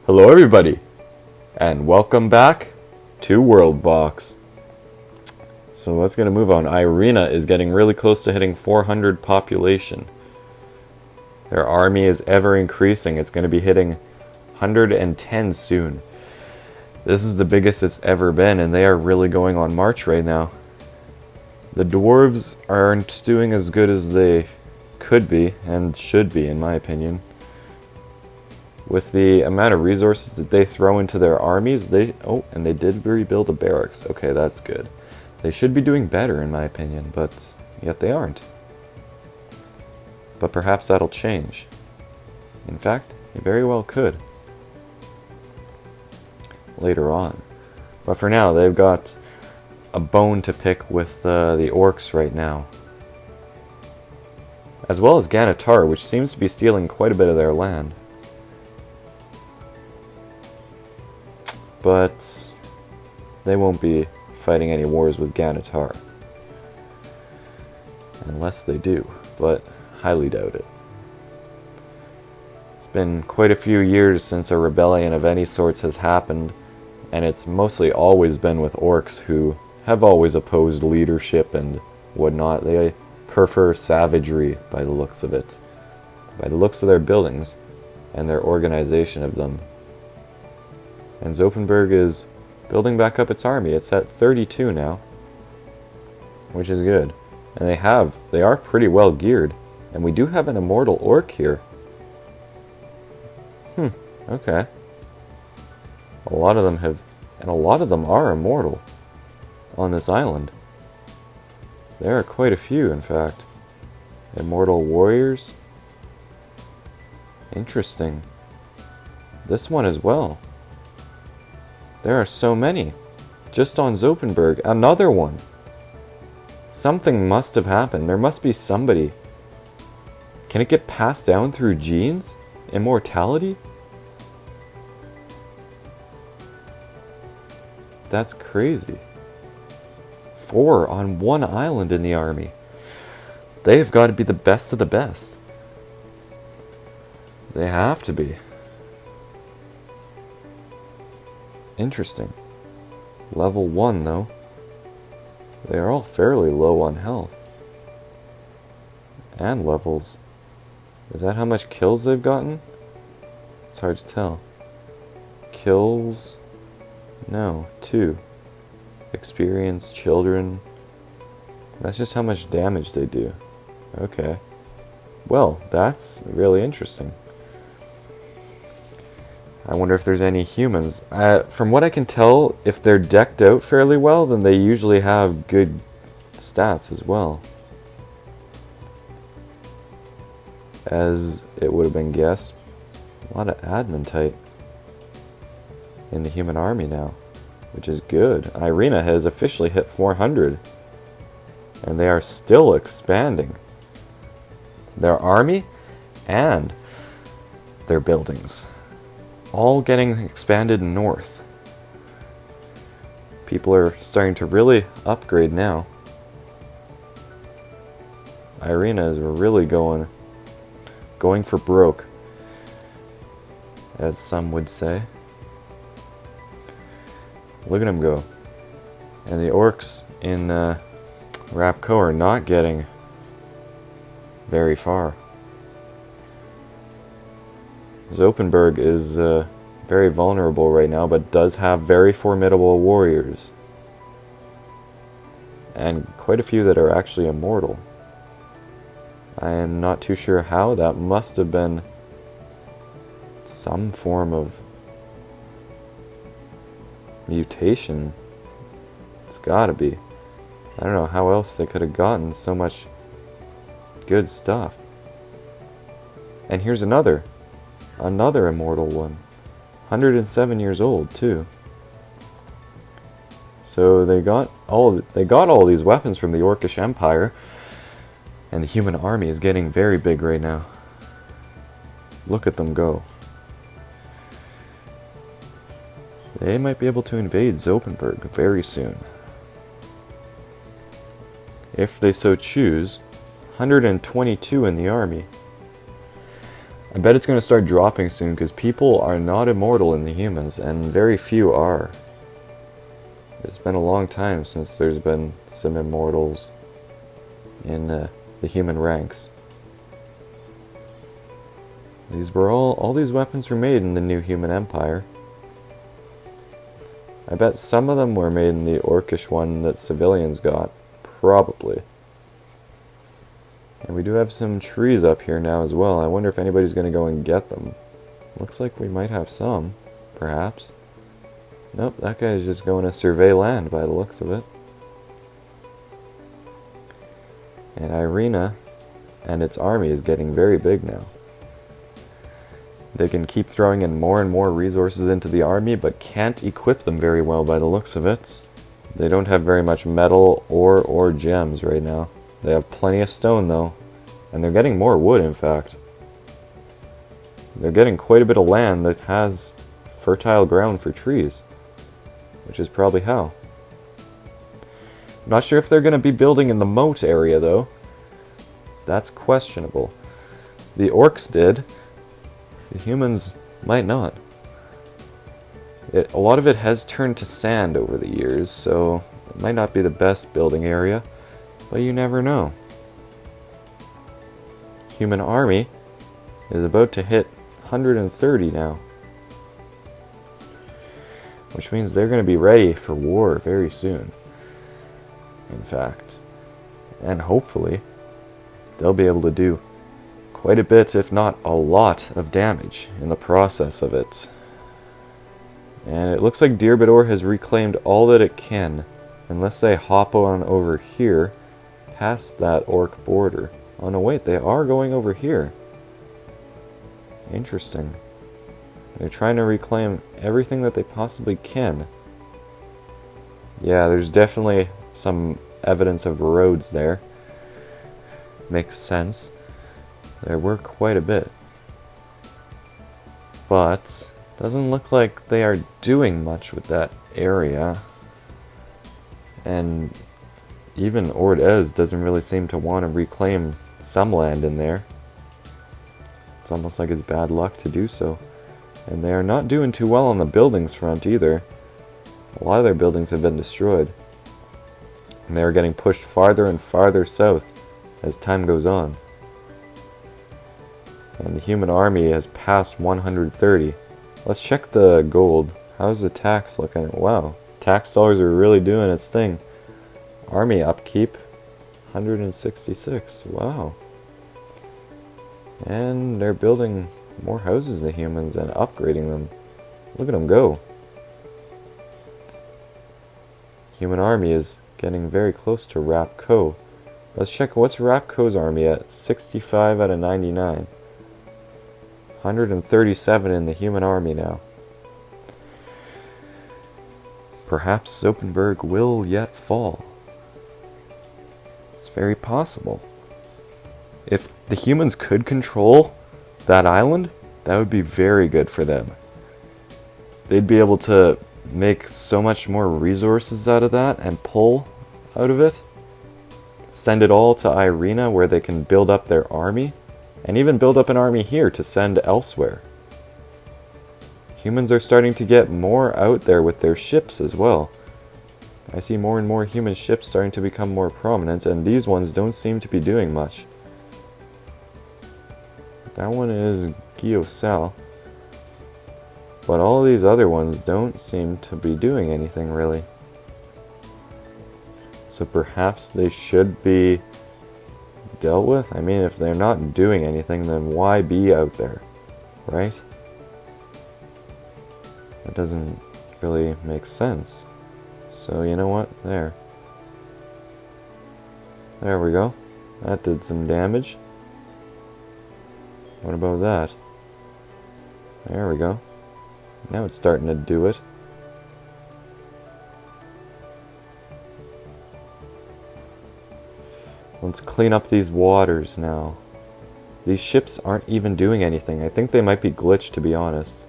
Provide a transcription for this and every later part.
Hello everybody, and welcome back to WorldBox. So let's get a move on. Irina is getting really close to hitting 400 population. Their army is ever increasing. It's going to be hitting 110 soon. This is the biggest it's ever been, and they are really going on march right now. The dwarves aren't doing as good as they could be, and should be in my opinion. With the amount of resources that they throw into their armies, and they did rebuild a barracks. Okay, that's good. They should be doing better in my opinion, but yet they aren't. But perhaps that'll change. In fact, it very well could. Later on. But for now, they've got a bone to pick with the orcs right now. As well as Ganitar, which seems to be stealing quite a bit of their land. But they won't be fighting any wars with Ganitar. Unless they do, but highly doubt it. It's been quite a few years since a rebellion of any sorts has happened, and it's mostly always been with orcs who have always opposed leadership and whatnot. They prefer savagery by the looks of it. By the looks of their buildings and their organization of them. And Zopenberg is building back up its army. It's at 32 now, which is good. And they are pretty well geared. And we do have an immortal orc here. Okay. A lot of them are immortal on this island. There are quite a few, in fact. Immortal warriors. Interesting. This one as well. There are so many. Just on Zopenberg. Another one. Something must have happened. There must be somebody. Can it get passed down through genes? Immortality? That's crazy. 4 on one island in the army. They have got to be the best of the best. They have to be. Interesting. Level 1 though. They are all fairly low on health. And levels. Is that how much kills they've gotten? It's hard to tell. Kills. No, 2. Experience, children. That's just how much damage they do. Okay. Well, that's really interesting. I wonder if there's any humans. From what I can tell, if they're decked out fairly well, then they usually have good stats as well. As it would have been guessed, a lot of admin type in the human army now, which is good. Irina has officially hit 400, and they are still expanding their army and their buildings. All getting expanded north. People are starting to really upgrade now. Irina is really going for broke, as some would say. Look at him go. And the orcs in Rapco are not getting very far. Zopenberg is very vulnerable right now, but does have very formidable warriors. And quite a few that are actually immortal. I am not too sure how. That must have been some form of mutation. It's gotta be. I don't know how else they could have gotten so much good stuff. And here's another immortal one. 107 years old too. So they got all these weapons from the Orcish Empire, and the human army is getting very big right now. Look at them go. They might be able to invade Zopenberg very soon. If they so choose. 122 in the army. I bet it's going to start dropping soon because people are not immortal in the humans, and very few are. It's been a long time since there's been some immortals in the human ranks. These were all these weapons were made in the New Human Empire. I bet some of them were made in the Orcish one that civilians got. Probably. And we do have some trees up here now as well. I wonder if anybody's going to go and get them. Looks like we might have some, perhaps. Nope, that guy is just going to survey land by the looks of it. And Irina and its army is getting very big now. They can keep throwing in more and more resources into the army, but can't equip them very well by the looks of it. They don't have very much metal or gems right now. They have plenty of stone though, and they're getting more wood in fact. They're getting quite a bit of land that has fertile ground for trees, which is probably how. Not sure if they're going to be building in the moat area though. That's questionable. The orcs did. The humans might not. A lot of it has turned to sand over the years, so it might not be the best building area, but you never know. Human army is about to hit 130 now, which means they're going to be ready for war very soon, in fact. And hopefully, they'll be able to do quite a bit, if not a lot, of damage in the process of it. And it looks like Dirbador has reclaimed all that it can, unless they hop on over here, past that orc border. Oh no, wait, they are going over here. Interesting. They're trying to reclaim everything that they possibly can. Yeah, there's definitely some evidence of roads there. Makes sense. There were quite a bit. But doesn't look like they are doing much with that area. And even Ord-Ez doesn't really seem to want to reclaim some land in there. It's almost like it's bad luck to do so. And they are not doing too well on the buildings front either. A lot of their buildings have been destroyed. And they are getting pushed farther and farther south as time goes on. And the human army has passed 130. Let's check the gold. How's the tax looking? Wow, tax dollars are really doing its thing. Army upkeep, 166. Wow. And they're building more houses than humans and upgrading them. Look at them go. Human army is getting very close to Rapco. Let's check what's Rapco's army at. 65 out of 99. 137 in the human army now. Perhaps Zopenberg will yet fall. It's very possible. If the humans could control that island, that would be very good for them. They'd be able to make so much more resources out of that and pull out of it. Send it all to Irina where they can build up their army. And even build up an army here to send elsewhere. Humans are starting to get more out there with their ships as well. I see more and more human ships starting to become more prominent, and these ones don't seem to be doing much. That one is Gyosal. But all these other ones don't seem to be doing anything really. So perhaps they should be dealt with? I mean, if they're not doing anything, then why be out there, right? That doesn't really make sense. So you know what? There we go. That did some damage. What about that? There we go. Now it's starting to do it. Let's clean up these waters now. These ships aren't even doing anything. I think they might be glitched, to be honest.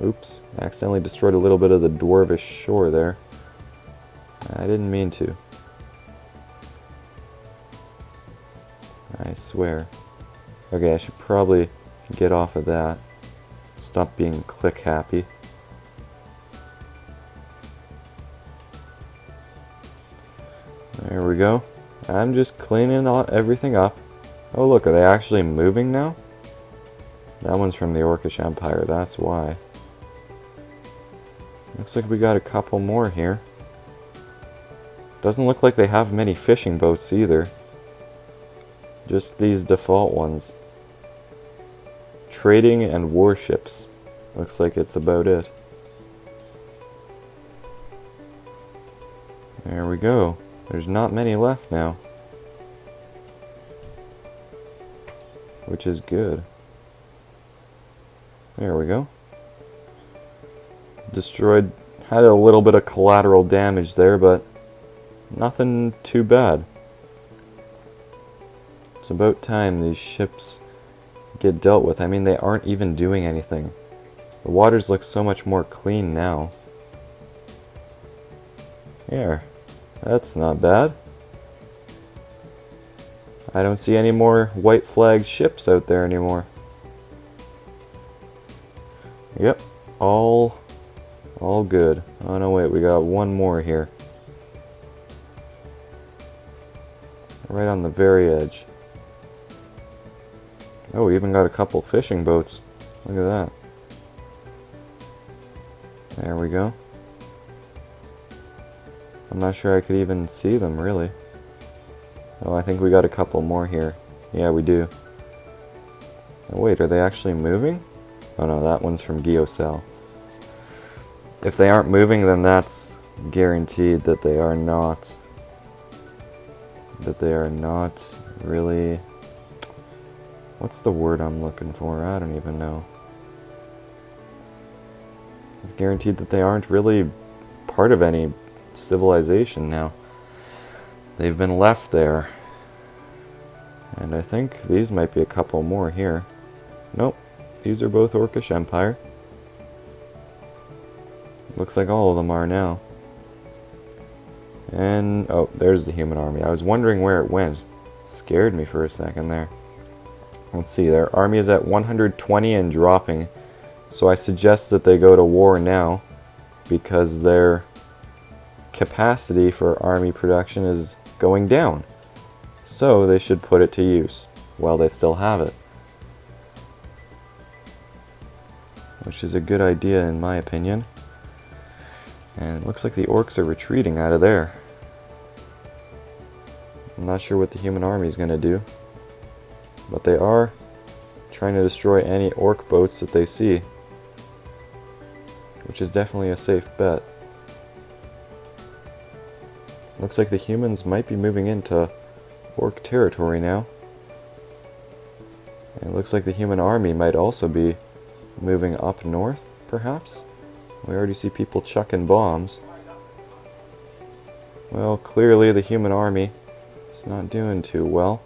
Oops, I accidentally destroyed a little bit of the dwarvish shore there. I didn't mean to. swear. Okay, I should probably get off of that. Stop being click happy. There we go. I'm just cleaning everything up. Oh look, are they actually moving now? That one's from the Orcish Empire, that's why. Looks like we got a couple more here. Doesn't look like they have many fishing boats either. Just these default ones. Trading and warships. Looks like it's about it. There we go. There's not many left now. Which is good. There we go. Destroyed, had a little bit of collateral damage there, but nothing too bad. It's about time these ships get dealt with. I mean, they aren't even doing anything. The waters look so much more clean now. Here, that's not bad. I don't see any more white flag ships out there anymore. Yep, all good. Oh no, wait, we got one more here. Right on the very edge. Oh, we even got a couple fishing boats. Look at that. There we go. I'm not sure I could even see them, really. Oh, I think we got a couple more here. Yeah, we do. Oh, wait, are they actually moving? Oh no, that one's from Geocell. If they aren't moving, then that's guaranteed that they are not. That they are not really... What's the word I'm looking for? I don't even know. It's guaranteed that they aren't really part of any civilization now. They've been left there. And I think these might be a couple more here. Nope. These are both Orcish Empire. Looks like all of them are now. And, oh, there's the human army. I was wondering where it went. Scared me for a second there. Let's see, their army is at 120 and dropping. So I suggest that they go to war now, because their capacity for army production is going down. So they should put it to use while they still have it. Which is a good idea in my opinion. And it looks like the orcs are retreating out of there. I'm not sure what the human army is going to do. But they are trying to destroy any orc boats that they see. Which is definitely a safe bet. Looks like the humans might be moving into orc territory now. And it looks like the human army might also be moving up north, perhaps? We already see people chucking bombs. Well, clearly the human army is not doing too well.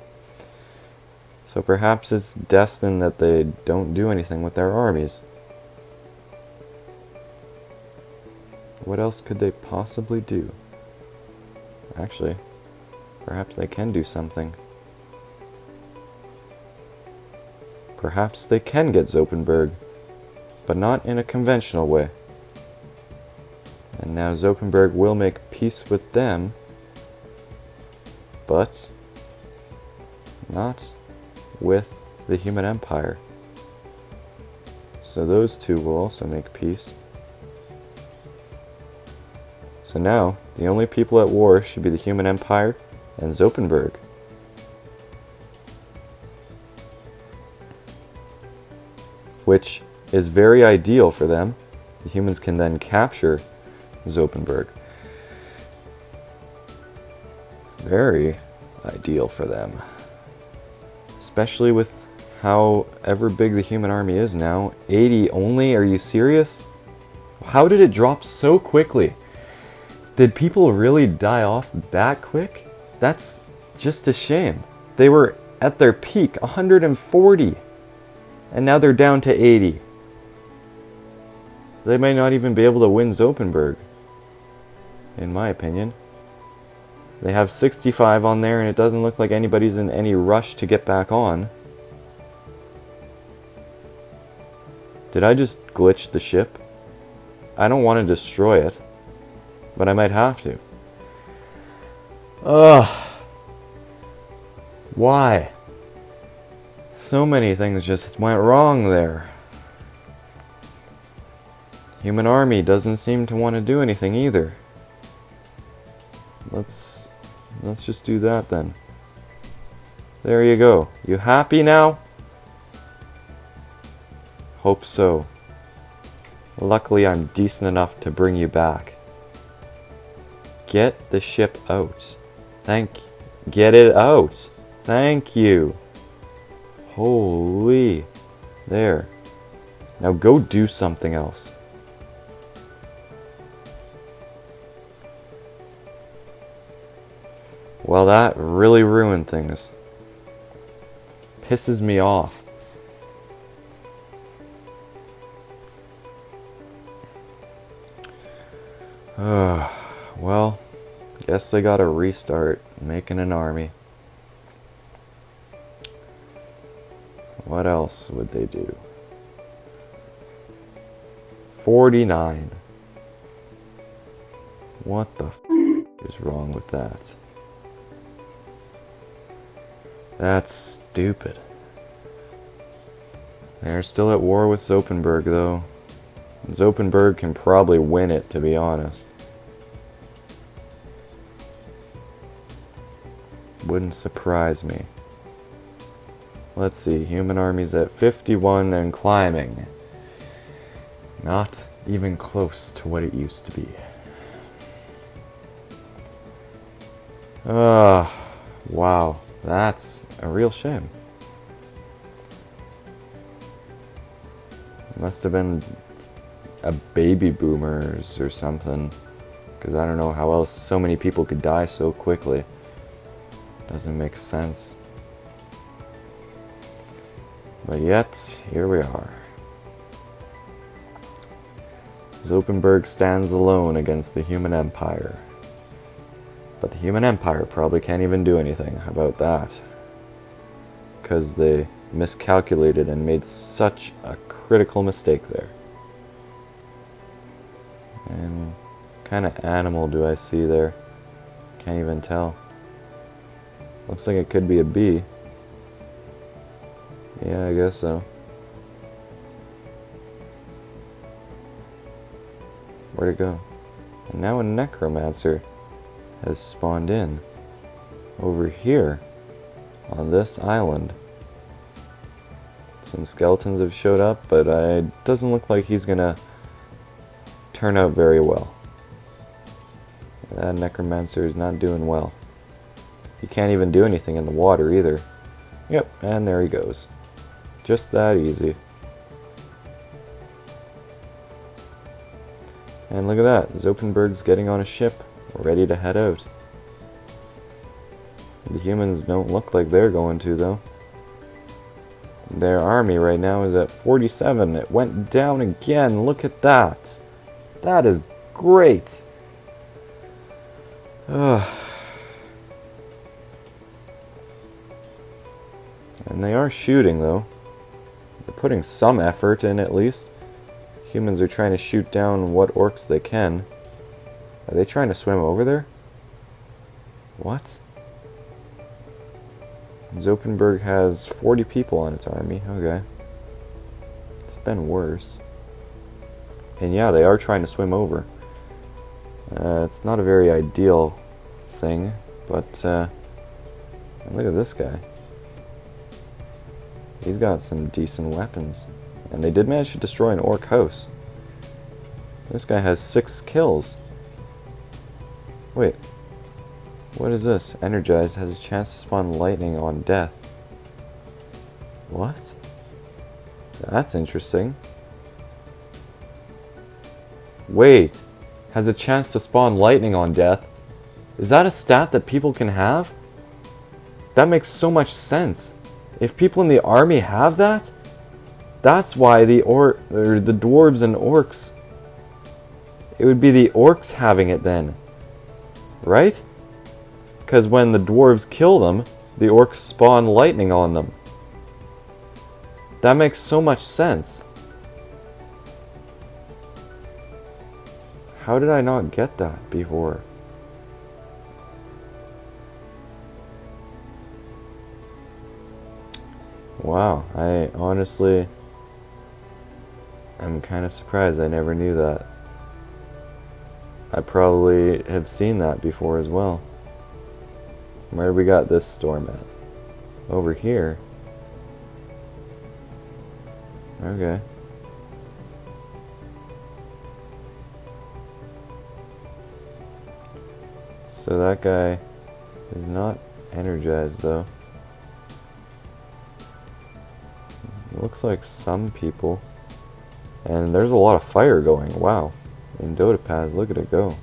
So perhaps it's destined that they don't do anything with their armies. What else could they possibly do? Actually, perhaps they can do something. Perhaps they can get Zopenberg, but not in a conventional way. And now Zopenberg will make peace with them, but not with the human empire. So those two will also make peace. So now, the only people at war should be the human empire and Zopenberg. Which is very ideal for them. The humans can then capture Zopenberg. Very ideal for them. Especially with however big the human army is now. 80 only? Are you serious? How did it drop so quickly? Did people really die off that quick? That's just a shame. They were at their peak, 140. And now they're down to 80. They may not even be able to win Zopenberg, in my opinion. They have 65 on there, and it doesn't look like anybody's in any rush to get back on. Did I just glitch the ship? I don't want to destroy it, but I might have to. Ugh. Why? So many things just went wrong there. Human army doesn't seem to want to do anything either. Let's just do that then. There you go. You happy now? Hope so. Luckily, I'm decent enough to bring you back. Get the ship out. Get it out. Thank you. Holy. There. Now go do something else. Well, that really ruined things. Pisses me off. Well, guess they gotta restart making an army. What else would they do? 49. What the f is wrong with that? That's stupid. They're still at war with Zopenberg, though. Zopenberg can probably win it, to be honest. Wouldn't surprise me. Let's see, human army's at 51 and climbing. Not even close to what it used to be. Wow, that's a real shame. Must have been a baby boomers or something, because I don't know how else so many people could die so quickly. Doesn't make sense. But yet, here we are. Zopenberg stands alone against the human empire. But the human empire probably can't even do anything about that, because they miscalculated and made such a critical mistake there. And what kind of animal do I see there? Can't even tell. Looks like it could be a bee. Yeah, I guess so. Where'd it go? And now a necromancer has spawned in over here on this island. Some skeletons have showed up, but it doesn't look like he's gonna turn out very well. That necromancer is not doing well. He can't even do anything in the water either. Yep, and there he goes. Just that easy. And look at that, Zopenberg's getting on a ship, ready to head out. The humans don't look like they're going to, though. Their army right now is at 47. It went down again. Look at that. That is great. Ugh. And they are shooting, though. They're putting some effort in, at least. Humans are trying to shoot down what orcs they can. Are they trying to swim over there? What? Zopenberg has 40 people on its army. Okay. It's been worse. And yeah, they are trying to swim over. It's not a very ideal thing, but look at this guy. He's got some decent weapons. And they did manage to destroy an orc house. This guy has 6 kills. Wait. What is this? Energized has a chance to spawn lightning on death. What? That's interesting. Wait. Has a chance to spawn lightning on death? Is that a stat that people can have? That makes so much sense. If people in the army have that, that's why the dwarves and orcs. It would be the orcs having it then, right? because when the dwarves kill them, the orcs spawn lightning on them. That makes so much sense. How did I not get that before? Wow, I honestly am kind of surprised I never knew that. I probably have seen that before as well. Where we got this storm at? Over here. Okay. So that guy is not energized though. Looks like some people. And there's a lot of fire going. Wow. In Dotapaz, look at it go.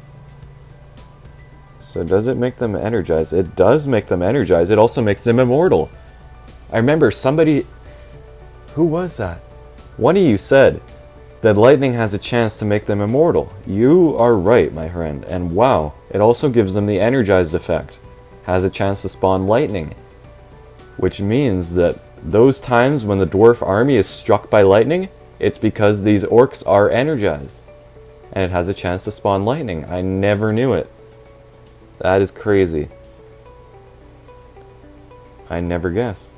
So does it make them energized? It does make them energized. It also makes them immortal. I remember somebody... Who was that? One of you said that lightning has a chance to make them immortal. You are right, my friend. And wow, it also gives them the energized effect. Has a chance to spawn lightning. Which means that those times when the dwarf army is struck by lightning, it's because these orcs are energized. And it has a chance to spawn lightning. I never knew it. That is crazy. I never guessed.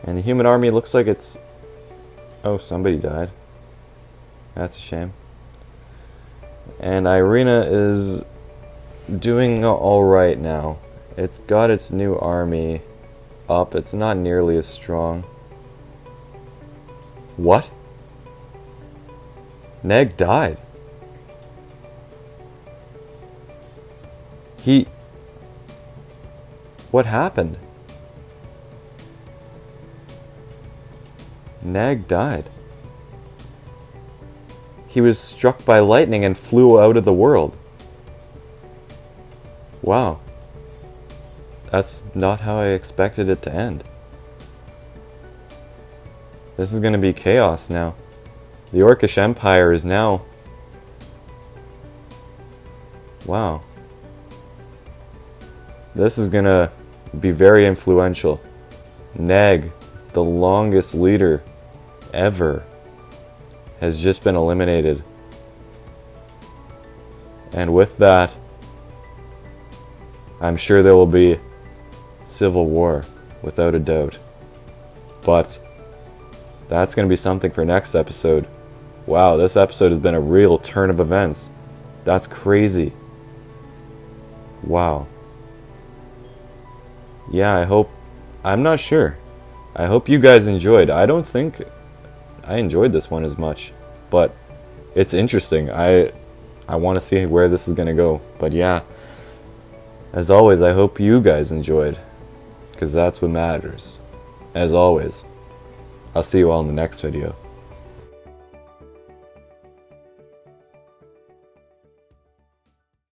And the human army looks like it's... Oh, somebody died. That's a shame. And Irina is doing alright now. It's got its new army up. It's not nearly as strong. What? Neg died. What happened? Nag died. He was struck by lightning and flew out of the world. Wow. That's not how I expected it to end. This is going to be chaos now. The Orcish Empire is now... Wow. This is going to be very influential. Neg, the longest leader ever, has just been eliminated. And with that, I'm sure there will be civil war, without a doubt. But that's going to be something for next episode. Wow, this episode has been a real turn of events. That's crazy. Wow. Yeah, I'm not sure. I hope you guys enjoyed. I don't think I enjoyed this one as much, but it's interesting. I want to see where this is going to go. But yeah, as always, I hope you guys enjoyed, because that's what matters. As always, I'll see you all in the next video.